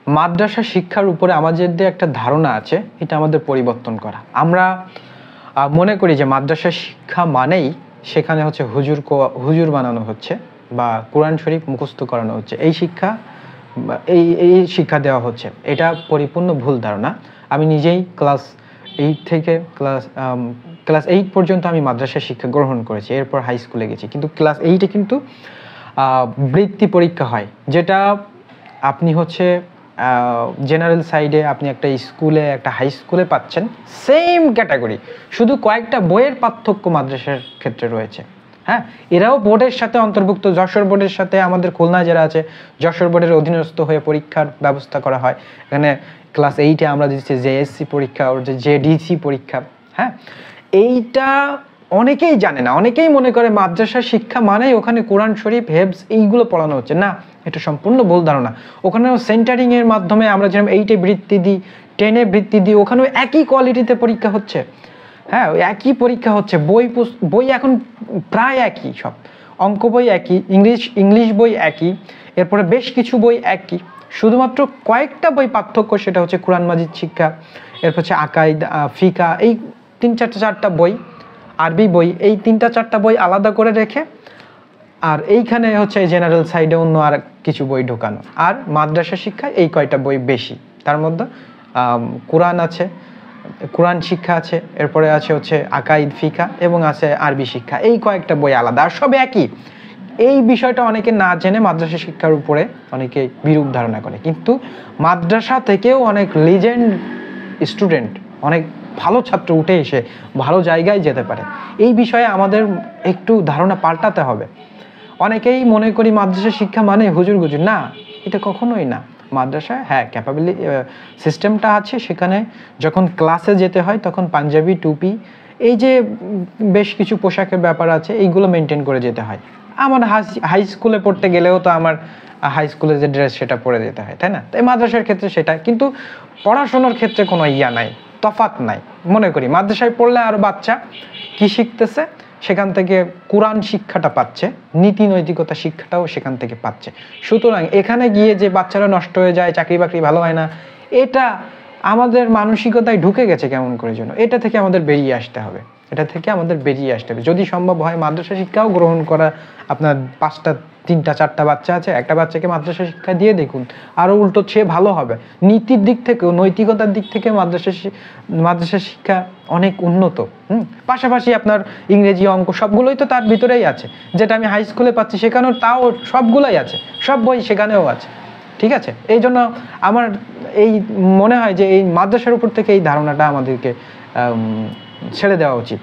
মাদ্রাসা শিক্ষার উপরে আমাদের যে একটা ধারণা আছে এটা আমাদের পরিবর্তন করা। আমরা মনে করি যে মাদ্রাসা শিক্ষা মানেই সেখানে হচ্ছে হুজুর বানানো হচ্ছে বা কোরআন শরীফ মুখস্থ করানো হচ্ছে, এই শিক্ষা দেওয়া হচ্ছে। এটা পরিপূর্ণ ভুল ধারণা। আমি নিজেই ক্লাস 8 থেকে ক্লাস 8 পর্যন্ত আমি মাদ্রাসা শিক্ষা গ্রহণ করেছি, এরপর হাই স্কুলে গেছি। কিন্তু ক্লাস 8-এ কিন্তু বৃত্তি পরীক্ষা হয়, যেটা আপনি হচ্ছে জেনারেল সাইডে আপনি একটা স্কুলে, একটা হাই স্কুলে পাচ্ছেন সেম ক্যাটাগরি, শুধু কয়েকটা বইয়ের পার্থক্য মাদ্রাসার ক্ষেত্রে রয়েছে। হ্যাঁ, এরাও বোর্ডের সাথে অন্তর্ভুক্ত, যশোর বোর্ডের সাথে আমাদের খুলনা যারা আছে যশোর বোর্ডের অধীনস্থ হয়ে পরীক্ষার ব্যবস্থা করা হয়। এখানে ক্লাস 8-এ আমরা দিচ্ছি জেএসসি পরীক্ষা, ওর যে জেডিসি পরীক্ষা। হ্যাঁ, এইটা অনেকেই জানে না, অনেকেই মনে করে মাদ্রাসা শিক্ষা মানেই ওখানে কোরআন শরীফ, হেফজ এইগুলো পড়ানো হচ্ছে। না, এটা সম্পূর্ণ ভুল ধারণা। ওখানেও সেন্টারিং এর মাধ্যমে আমরা যেরকম 8-এ বৃত্তি দিই, 10-এ বৃত্তি দিই, ওখানেও একই কোয়ালিটিতে পরীক্ষা হচ্ছে। হ্যাঁ, একই পরীক্ষা হচ্ছে, বই এখন প্রায় একই, সব অঙ্ক বই একই, ইংলিশ বই একই, এরপরে বেশ কিছু বই একই, শুধুমাত্র কয়েকটা বই পার্থক্য, সেটা হচ্ছে কোরআন মাজিদ শিক্ষা, এরপর হচ্ছে আকাইদ, ফিকা, এই 3-4টা বই, আরবি বই, এই 3-4টা বই আলাদা করে রেখে আর এইখানে হচ্ছে জেনারেল সাইডে অন্য আর কিছু বই ঢোকানো। আর মাদ্রাসা শিক্ষায় এই কয়টা বই বেশি, তার মধ্যে কোরআন আছে, কোরআন শিক্ষা আছে, এরপরে আছে হচ্ছে আকাইদ, ফিকা এবং আছে আরবি শিক্ষা, এই কয়েকটা বই আলাদা, আর সব একই। এই বিষয়টা অনেকে না জেনে মাদ্রাসা শিক্ষার উপরে অনেকে বিরূপ ধারণা করে। কিন্তু মাদ্রাসা থেকেও অনেক লিজেন্ড স্টুডেন্ট, অনেক ভালো ছাত্র উঠে এসে ভালো জায়গায় যেতে পারে। এই বিষয়ে আমাদের একটু ধারণা পাল্টাতে হবে। অনেকেই মনে করি মাদ্রাসা শিক্ষা মানে হুজুর গুজুর, না, এটা কখনোই না। মাদ্রাসায় হ্যাঁ ক্যাপাবিলিটি সিস্টেমটা আছে, সেখানে যখন ক্লাসে যেতে হয় তখন পাঞ্জাবি, টুপি, এই যে বেশ কিছু পোশাকের ব্যাপার আছে, এইগুলো মেনটেন করে যেতে হয়। আমার হাই স্কুলে পড়তে গেলেও তো আমার হাই স্কুলে যে ড্রেস সেটা পরে যেতে হয়, তাই না? তাই মাদ্রাসার ক্ষেত্রে সেটা, কিন্তু পড়াশোনার ক্ষেত্রে কোনো নাই, তফাৎ নাই। মনে করি মাদ্রাসায় পড়লে আর বাচ্চা কি শিখতেছে, সেখান থেকে কোরআন শিক্ষাটা পাচ্ছে, নীতি নৈতিকতা শিক্ষাটাও সেখান থেকে পাচ্ছে। সুতরাং এখানে গিয়ে যে বাচ্চারা নষ্ট হয়ে যায়, চাকরি বাকরি ভালো হয় না, এটা আমাদের মানসিকতায় ঢুকে গেছে কেমন করে যেন। এটা থেকে আমাদের বেরিয়ে আসতে হবে, যদি সম্ভব হয় মাদ্রাসা শিক্ষাও গ্রহণ করা। আপনার 3-4টা বাচ্চা আছে, একটা বাচ্চাকে মাদ্রাসা শিক্ষা দিয়ে দেখুন, আরো উল্টো সে ভালো হবে। নীতির দিক থেকেও, নৈতিকতার দিক থেকে মাদ্রাসা শিক্ষা অনেক উন্নত। পাশাপাশি আপনার ইংরেজি, অঙ্ক সবগুলোই তো তার ভিতরেই আছে, যেটা আমি হাই স্কুলে পাচ্ছি সেখানেও তাও সবগুলোই আছে, সব বই সেখানেও আছে। ঠিক আছে, এই জন্য আমার এই মনে হয় যে এই মাদ্রাসার উপর থেকে এই ধারণাটা আমাদেরকে ছেড়ে দেওয়া উচিত।